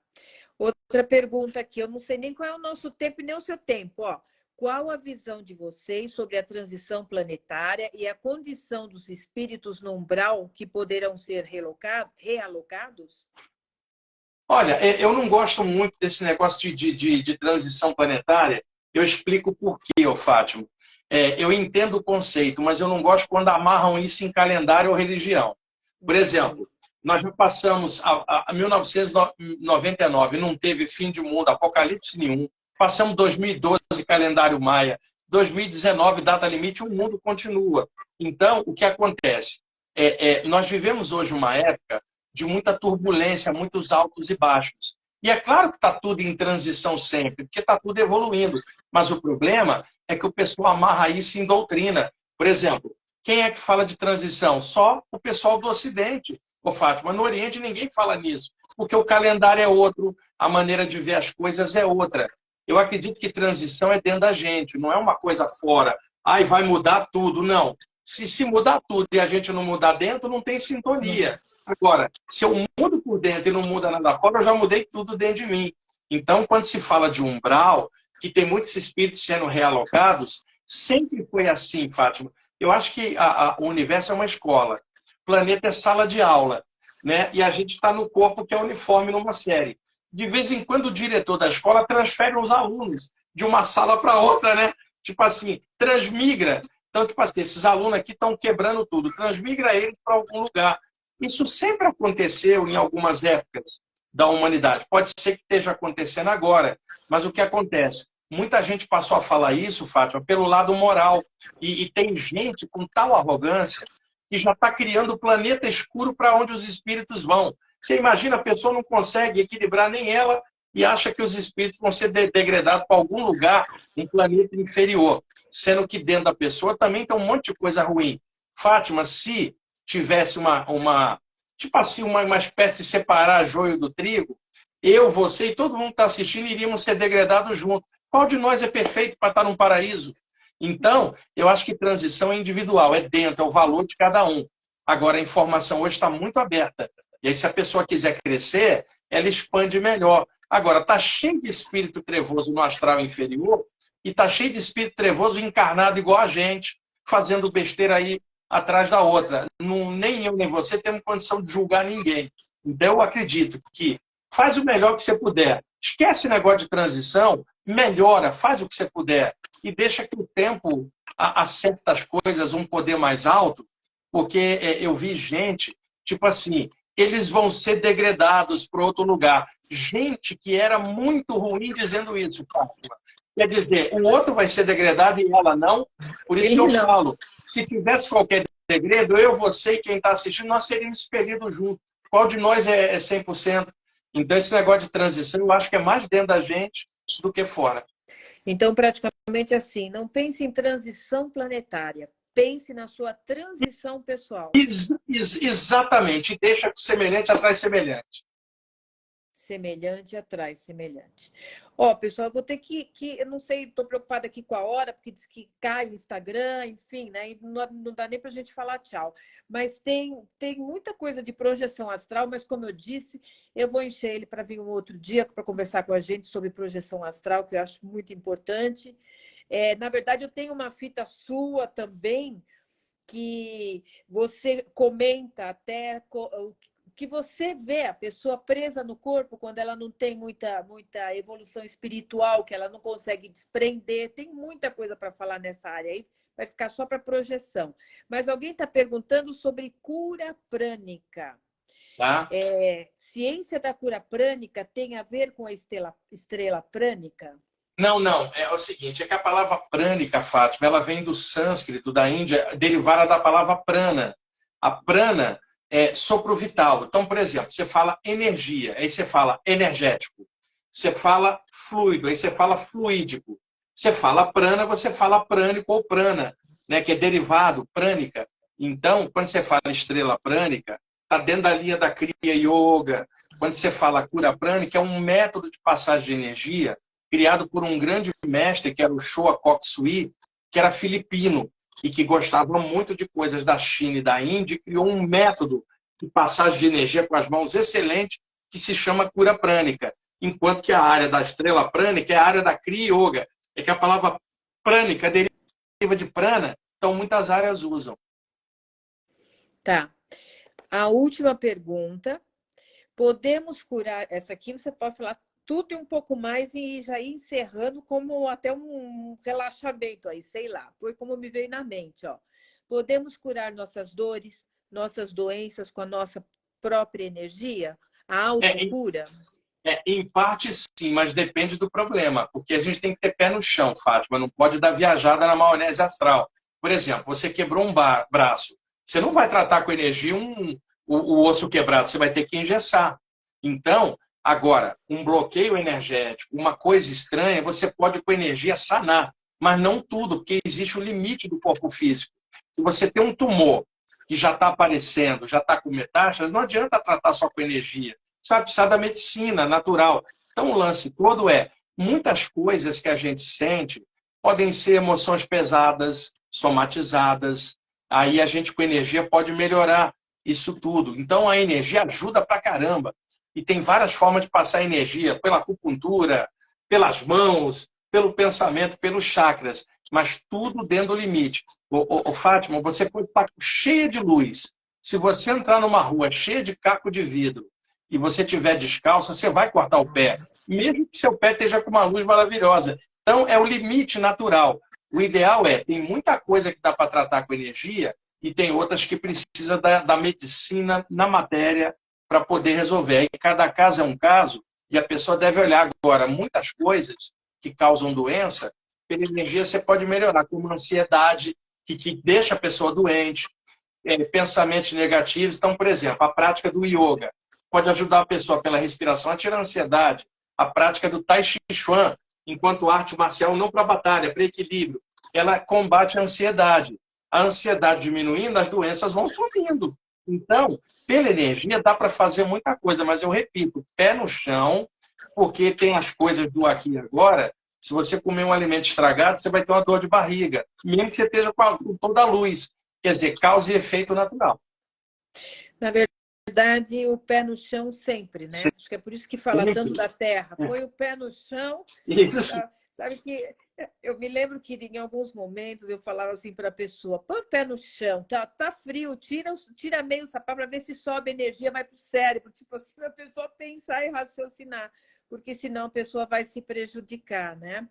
Outra pergunta aqui, eu não sei nem qual é o nosso tempo e nem o seu tempo. Qual a visão de vocês sobre a transição planetária e a condição dos espíritos no umbral que poderão ser realocados? Olha, eu não gosto muito desse negócio de transição planetária. Eu explico por quê, Fátima. Eu entendo o conceito, mas eu não gosto quando amarram isso em calendário ou religião. Por exemplo, nós já passamos a 1999, não teve fim de mundo, apocalipse nenhum. Passamos 2012, calendário maia. 2019, data limite, o mundo continua. Então, o que acontece? Nós vivemos hoje uma época de muita turbulência, muitos altos e baixos. E é claro que está tudo em transição sempre, porque está tudo evoluindo. Mas o problema é que o pessoal amarra isso em doutrina. Por exemplo, quem é que fala de transição? Só o pessoal do Ocidente, Fátima. No Oriente ninguém fala nisso, porque o calendário é outro, a maneira de ver as coisas é outra. Eu acredito que transição é dentro da gente, não é uma coisa fora. Vai mudar tudo. Não. Se mudar tudo e a gente não mudar dentro, não tem sintonia. Agora, se eu mudo por dentro e não muda nada fora, eu já mudei tudo dentro de mim. Então, quando se fala de umbral, que tem muitos espíritos sendo realocados, sempre foi assim, Fátima. Eu acho que o universo é uma escola. planeta é sala de aula, né? E a gente está no corpo que é uniforme numa série. De vez em quando o diretor da escola transfere os alunos de uma sala para outra, né? Tipo assim, transmigra. Então, tipo assim, esses alunos aqui estão quebrando tudo, transmigra eles para algum lugar. Isso sempre aconteceu em algumas épocas da humanidade. Pode ser que esteja acontecendo agora, mas o que acontece? Muita gente passou a falar isso, Fátima, pelo lado moral. E tem gente com tal arrogância que já está criando o planeta escuro para onde os espíritos vão. Você imagina, a pessoa não consegue equilibrar nem ela e acha que os espíritos vão ser degradados para algum lugar, um planeta inferior. Sendo que dentro da pessoa também tem um monte de coisa ruim. Fátima, se tivesse tipo assim, uma espécie de separar joio do trigo, eu, você e todo mundo que está assistindo iríamos ser degradados juntos. Qual de nós é perfeito para estar num paraíso? Então, eu acho que transição é individual, é dentro, é o valor de cada um. Agora, a informação hoje está muito aberta. E aí, se a pessoa quiser crescer, ela expande melhor. Agora, está cheio de espírito trevoso no astral inferior e está cheio de espírito trevoso encarnado igual a gente, fazendo besteira aí atrás da outra. Não, nem eu nem você temos condição de julgar ninguém. Então, eu acredito que faz o melhor que você puder. Esquece o negócio de transição, melhora, faz o que você puder e deixa que o tempo acerte as coisas um poder mais alto, porque eu vi gente, tipo assim, eles vão ser degradados para outro lugar. Gente que era muito ruim dizendo isso, Fátima. Quer dizer, o outro vai ser degradado e ela não. Por isso que eu falo, se tivesse qualquer degredo, eu, você e quem está assistindo, nós seríamos expelidos juntos. Qual de nós é 100%? Então, esse negócio de transição, eu acho que é mais dentro da gente do que fora. Então, praticamente assim, não pense em transição planetária, pense na sua transição pessoal. Exatamente, e deixa que semelhante atrai semelhante. Semelhante atrai semelhante. Ó, pessoal, eu vou ter que eu não sei, estou preocupada aqui com a hora, porque diz que cai o Instagram, enfim, né? E não dá nem para a gente falar tchau. Mas tem muita coisa de projeção astral, mas como eu disse, eu vou encher ele para vir um outro dia para conversar com a gente sobre projeção astral, que eu acho muito importante. Na verdade, eu tenho uma fita sua também, que você comenta até o que você vê a pessoa presa no corpo quando ela não tem muita evolução espiritual, que ela não consegue desprender. Tem muita coisa para falar nessa área aí, vai ficar só para projeção. Mas alguém está perguntando sobre cura prânica. Tá? Ciência da cura prânica tem a ver com a estrela prânica? Não, não. É o seguinte, é que a palavra prânica, Fátima, ela vem do sânscrito, da Índia, derivada da palavra prana. A prana é sopro vital. Então, por exemplo, você fala energia, aí você fala energético. Você fala fluido, aí você fala fluídico. Você fala prana, você fala prânico ou prana, né, que é derivado, prânica. Então, quando você fala estrela prânica, está dentro da linha da Kriya Yoga. Quando você fala cura prânica, é um método de passagem de energia criado por um grande mestre, que era o Choa Kok Sui, que era filipino e que gostava muito de coisas da China e da Índia, e criou um método de passagem de energia com as mãos excelente, que se chama cura prânica. Enquanto que a área da estrela prânica é a área da Kriya Yoga. É que a palavra prânica deriva de prana, então muitas áreas usam. Tá. A última pergunta. Podemos curar... Essa aqui você pode falar tudo e um pouco mais e já ir encerrando como até um relaxamento aí, sei lá. Foi como me veio na mente, ó. Podemos curar nossas dores, nossas doenças com a nossa própria energia? A autocura? Em parte sim, mas depende do problema, porque a gente tem que ter pé no chão, Fátima, não pode dar viajada na maionese astral. Por exemplo, você quebrou um braço, você não vai tratar com energia o osso quebrado, você vai ter que engessar. Então, agora, um bloqueio energético, uma coisa estranha, você pode com energia sanar, mas não tudo, porque existe o limite do corpo físico. Se você tem um tumor que já está aparecendo, já está com metástases, não adianta tratar só com energia. Você vai precisar da medicina natural. Então, o lance todo é, muitas coisas que a gente sente podem ser emoções pesadas, somatizadas, aí a gente com energia pode melhorar isso tudo. Então, a energia ajuda pra caramba. E tem várias formas de passar energia, pela acupuntura, pelas mãos, pelo pensamento, pelos chakras, mas tudo dentro do limite. Fátima, você pode estar cheia de luz. Se você entrar numa rua cheia de caco de vidro e você tiver descalço, você vai cortar o pé, mesmo que seu pé esteja com uma luz maravilhosa. Então, é o limite natural. O ideal tem muita coisa que dá para tratar com energia e tem outras que precisa da medicina na matéria para poder resolver. Aí cada caso é um caso e a pessoa deve olhar agora. Muitas coisas que causam doença, pela energia você pode melhorar, como ansiedade, que deixa a pessoa doente, pensamentos negativos. Então, por exemplo, a prática do yoga pode ajudar a pessoa pela respiração a tirar a ansiedade. A prática do Tai Chi Chuan, enquanto arte marcial, não para batalha, para equilíbrio, ela combate a ansiedade. A ansiedade diminuindo, as doenças vão sumindo. Então, pela energia, dá para fazer muita coisa, mas eu repito, pé no chão, porque tem as coisas do aqui e agora. Se você comer um alimento estragado, você vai ter uma dor de barriga, mesmo que você esteja com toda a luz. Quer dizer, causa e efeito natural. Na verdade, o pé no chão sempre, né? Sim. Acho que é por isso que fala Sempre. tanto da terra. Põe o pé no chão. Isso. Sabe que eu me lembro que em alguns momentos eu falava assim para a pessoa: põe o pé no chão, tá frio, tira meio o sapato para ver se sobe a energia, vai para o cérebro. Tipo assim, para a pessoa pensar e raciocinar, porque senão a pessoa vai se prejudicar, né?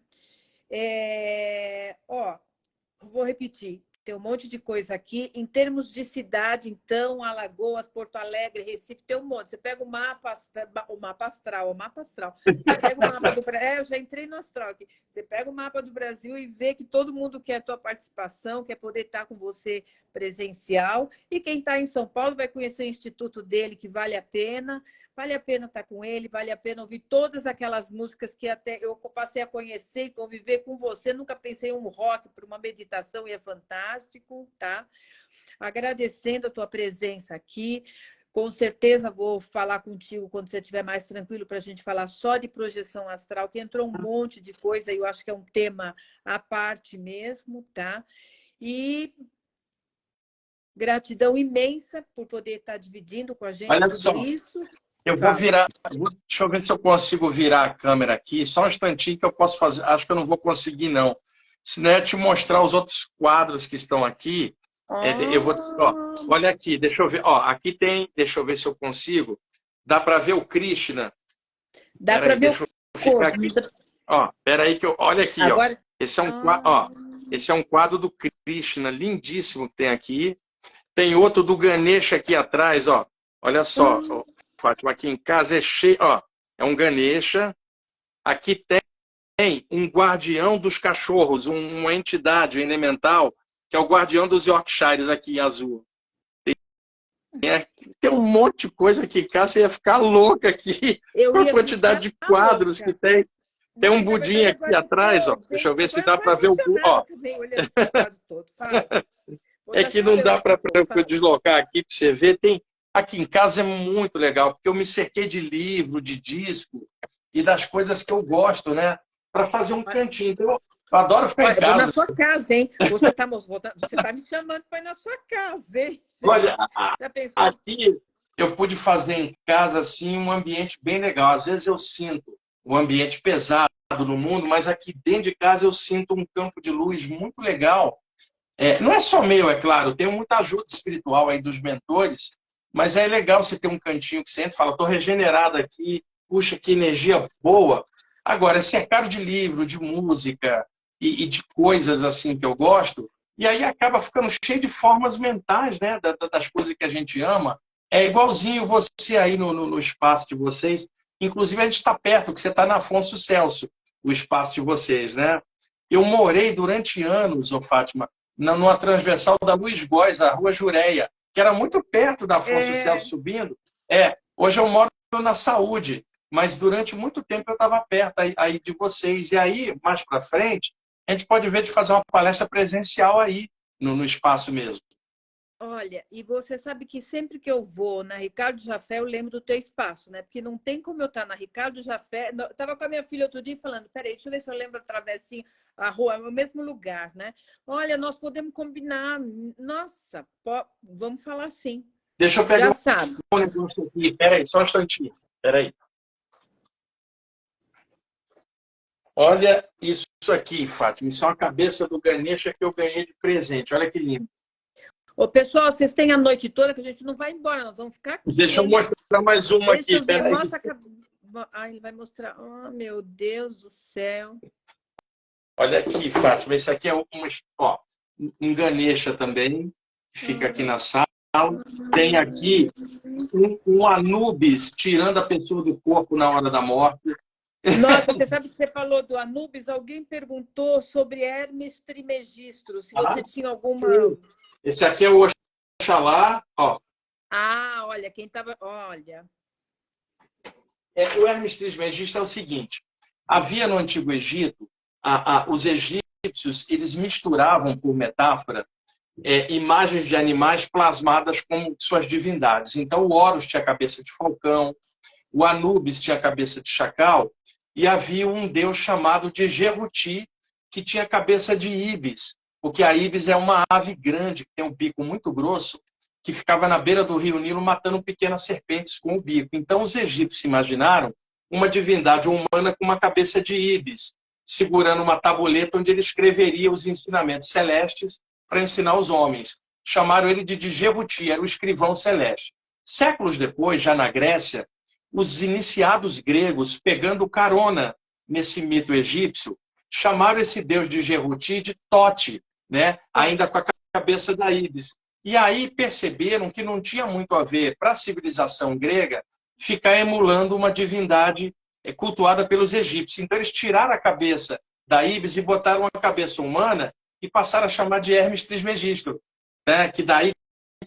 Vou repetir. Tem um monte de coisa aqui. Em termos de cidade, então, Alagoas, Porto Alegre, Recife, tem um monte. Você pega o mapa astral. Você pega o mapa do Brasil. Eu já entrei no astral aqui. Você pega o mapa do Brasil e vê que todo mundo quer a tua participação, quer poder estar com você presencial. E quem está em São Paulo vai conhecer o instituto dele, que vale a pena. Vale a pena estar com ele, vale a pena ouvir todas aquelas músicas que até eu passei a conhecer e conviver com você. Nunca pensei em um rock para uma meditação e é fantástico, tá? Agradecendo a tua presença aqui. Com certeza vou falar contigo quando você estiver mais tranquilo para a gente falar só de projeção astral, que entrou um monte de coisa e eu acho que é um tema à parte mesmo, tá? E gratidão imensa por poder estar dividindo com a gente tudo isso. Eu vou virar, deixa eu ver se eu consigo virar a câmera aqui, só um instantinho que eu posso fazer, acho que eu não vou conseguir não. Senão é te mostrar os outros quadros que estão aqui. Eu vou, olha aqui, deixa eu ver, aqui tem, deixa eu ver se eu consigo, dá para ver o Krishna? Dá para ver deixa eu ficar aqui. Espera aí que eu, olha aqui, agora... esse é um quadro do Krishna, lindíssimo que tem aqui. Tem outro do Ganesha aqui atrás, olha só. Fátima, aqui em casa é cheio, é um Ganesha. Aqui tem um guardião dos cachorros, uma entidade elemental, que é o guardião dos Yorkshires aqui em azul. Tem um monte de coisa aqui em casa, você ia ficar louca aqui com a quantidade de quadros que tem. Tem um budinho aqui atrás, deixa eu ver se dá para ver o... É que não dá para eu deslocar aqui para você ver. Aqui em casa é muito legal, porque eu me cerquei de livro, de disco e das coisas que eu gosto, né? Para fazer um cantinho. Então, eu adoro ficar em casa. Eu vou na sua casa, hein? Você tá me chamando para ir na sua casa, hein? Olha, aqui eu pude fazer em casa assim, um ambiente bem legal. Às vezes eu sinto um ambiente pesado no mundo, mas aqui dentro de casa eu sinto um campo de luz muito legal. Não é só meu, é claro, tenho muita ajuda espiritual aí dos mentores, mas é legal você ter um cantinho que você entra e fala, estou regenerado aqui, puxa, que energia boa. Agora, é cercado de livro, de música e de coisas assim que eu gosto, e aí acaba ficando cheio de formas mentais, né, das coisas que a gente ama. É igualzinho você aí no espaço de vocês, inclusive a gente está perto, que você está na Afonso Celso, o espaço de vocês, né? Eu morei durante anos, Fátima, numa transversal da Luiz Góes, a Rua Jureia, que era muito perto da Afonso Celso subindo. Hoje eu moro na Saúde, mas durante muito tempo eu estava perto aí de vocês. E aí, mais para frente, a gente pode ver de fazer uma palestra presencial aí, no espaço mesmo. Olha, e você sabe que sempre que eu vou na Ricardo Jafé, eu lembro do teu espaço, né? Porque não tem como eu estar na Ricardo Jafé. Eu estava com a minha filha outro dia falando, peraí, deixa eu ver se eu lembro a travessinha, a rua, é o mesmo lugar, né? Olha, nós podemos combinar. Nossa, vamos falar assim. Deixa eu pegar um negócio aqui. Peraí, só um instantinho. Peraí. Olha isso aqui, Fátima. Isso é uma cabeça do Ganesha que eu ganhei de presente. Olha que lindo. Ô, pessoal, vocês têm a noite toda que a gente não vai embora, nós vamos ficar aqui. Deixa eu mostrar mais uma Deixa aqui. eu ver, Peraí. mostra a... ele vai mostrar. Oh, meu Deus do céu. Olha aqui, Fátima, esse aqui é ó, um Ganesha também, que fica aqui na sala. Tem aqui um Anubis tirando a pessoa do corpo na hora da morte. Nossa, você sabe que você falou do Anubis? Alguém perguntou sobre Hermes Trismegisto, se você tinha alguma... Esse aqui é o Oxalá, ó. Ah, olha, quem estava... Olha. O Hermes Trismegisto é o seguinte, havia no Antigo Egito, os egípcios, eles misturavam, por metáfora, imagens de animais plasmadas como suas divindades. Então, o Horus tinha a cabeça de falcão, o Anubis tinha a cabeça de chacal, e havia um deus chamado de Jeruti, que tinha a cabeça de Ibis, porque a Ibis é uma ave grande, que tem um bico muito grosso, que ficava na beira do rio Nilo matando pequenas serpentes com o bico. Então, os egípcios imaginaram uma divindade humana com uma cabeça de Ibis, segurando uma tabuleta onde ele escreveria os ensinamentos celestes para ensinar os homens. Chamaram ele de Djebuti, era o escrivão celeste. Séculos depois, já na Grécia, os iniciados gregos, pegando carona nesse mito egípcio, chamaram esse deus de Djebuti de Tote, né? Ainda com a cabeça da Ibis. E aí perceberam que não tinha muito a ver para a civilização grega ficar emulando uma divindade cultuada pelos egípcios. Então eles tiraram a cabeça da Ibis e botaram uma cabeça humana e passaram a chamar de Hermes Trismegisto, né? Que daí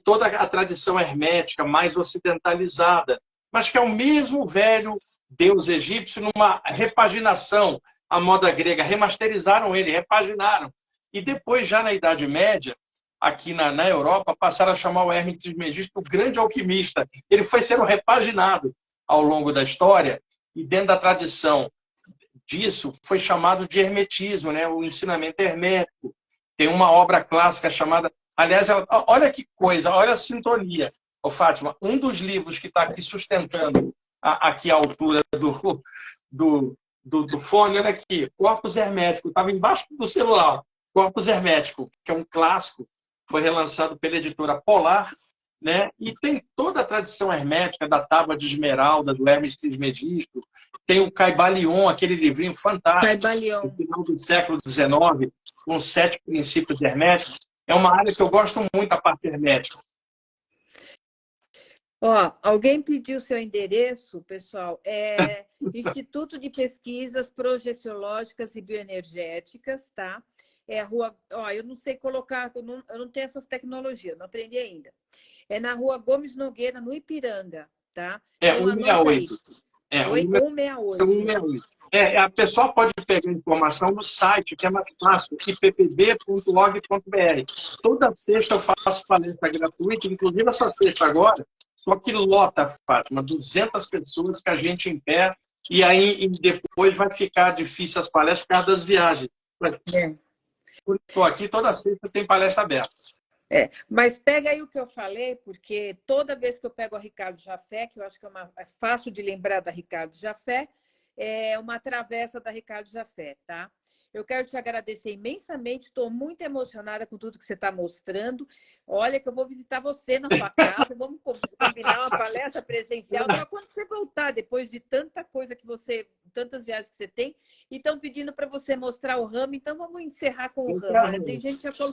toda a tradição hermética mais ocidentalizada, mas que é o mesmo velho deus egípcio numa repaginação à moda grega. Remasterizaram ele, repaginaram. E depois, já na Idade Média, aqui na Europa, passaram a chamar o Hermes Trismegisto o grande alquimista. Ele foi sendo repaginado ao longo da história e dentro da tradição disso foi chamado de hermetismo, né? O ensinamento hermético. Tem uma obra clássica chamada... Aliás, olha que coisa, olha a sintonia. Ô, Fátima, um dos livros que está aqui sustentando aqui a altura do fone, olha aqui, Corpus Hermético, estava embaixo do celular. Corpus Hermético, que é um clássico, foi relançado pela editora Polar, né? E tem toda a tradição hermética da Tábua de Esmeralda, do Hermes Trismegisto, tem o Caibalion, aquele livrinho fantástico, Caibalion. no final do século XIX, com 7 princípios herméticos. É uma área que eu gosto muito, a parte hermética. Ó, alguém pediu seu endereço, pessoal. É Instituto de Pesquisas Projeciológicas e Bioenergéticas, tá? É a rua... Ó, eu não sei colocar, eu não tenho essas tecnologias, não aprendi ainda. É na rua Gomes Nogueira, no Ipiranga, tá? Então, 168. Oi? 168. A pessoa pode pegar informação no site, que é mais fácil, ippb.org.br. Toda sexta eu faço palestra gratuita, inclusive essa sexta agora, só que lota, Fátima, 200 pessoas que a gente em pé, e aí depois vai ficar difícil as palestras por causa das viagens. Estou aqui, toda sexta tem palestra aberta. Mas pega aí o que eu falei, porque toda vez que eu pego a Ricardo Jafé, que eu acho que é fácil de lembrar da Ricardo Jafé, é uma travessa da Ricardo Jafé, tá? Eu quero te agradecer imensamente, estou muito emocionada com tudo que você está mostrando. Olha que eu vou visitar você na sua casa, vamos combinar uma palestra presencial, só quando você voltar, depois de tanta coisa que tantas viagens que você tem, e estão pedindo para você mostrar o ramo, então vamos encerrar com o ramo. Olha, tem gente aqui,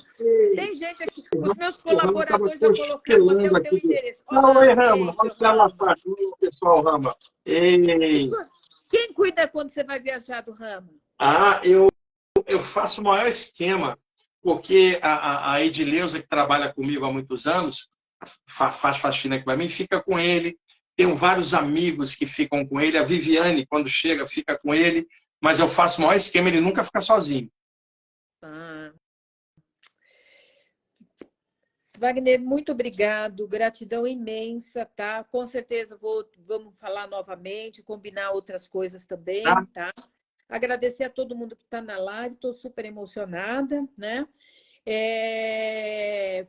os meus colaboradores já colocaram até o teu endereço. Oi, Rama, vamos dar uma parte, pessoal, Rama. Quem cuida quando você vai viajar do ramo? Eu faço o maior esquema, porque a Edileuza, que trabalha comigo há muitos anos, faz faxina aqui para mim, fica com ele. Tenho vários amigos que ficam com ele. A Viviane, quando chega, fica com ele. Mas eu faço o maior esquema, ele nunca fica sozinho. Wagner, muito obrigado, gratidão imensa, tá? Com certeza vamos falar novamente, combinar outras coisas também, tá? Agradecer a todo mundo que está na live, estou super emocionada, né?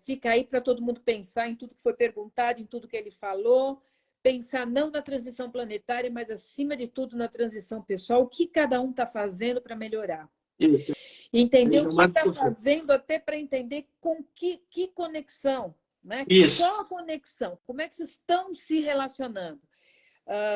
Fica aí para todo mundo pensar em tudo que foi perguntado, em tudo que ele falou, pensar não na transição planetária, mas acima de tudo na transição pessoal, o que cada um está fazendo para melhorar, Isso. Entender o que Mais está importante. fazendo, até para entender com que conexão, né? Isso. Qual a conexão? Como é que vocês estão se relacionando?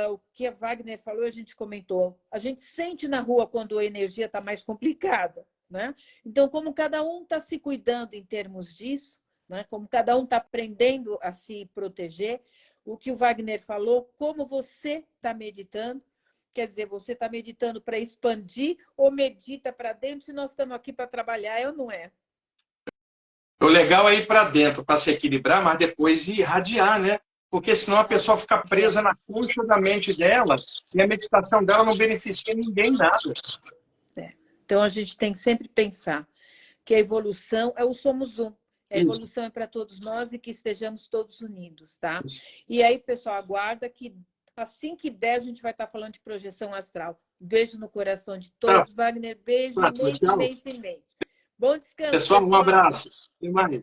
O que a Wagner falou, a gente comentou. A gente sente na rua quando a energia está mais complicada, né? Então, como cada um está se cuidando em termos disso, né? Como cada um está aprendendo a se proteger, o que o Wagner falou, como você está meditando, quer dizer, você está meditando para expandir ou medita para dentro se nós estamos aqui para trabalhar, ou não é? O legal é ir para dentro, para se equilibrar, mas depois irradiar, né? Porque senão a pessoa fica presa na concha da mente dela e a meditação dela não beneficia ninguém nada. Então, a gente tem que sempre pensar que a evolução é o somos um. A evolução é para todos nós e que estejamos todos unidos, tá? Isso. E aí, pessoal, aguarda que assim que der, a gente vai estar falando de projeção astral. Beijo no coração de todos. Wagner, beijo, imenso, imenso, imenso. Bom descanso, Pessoal, um pessoal. abraço. Até mais.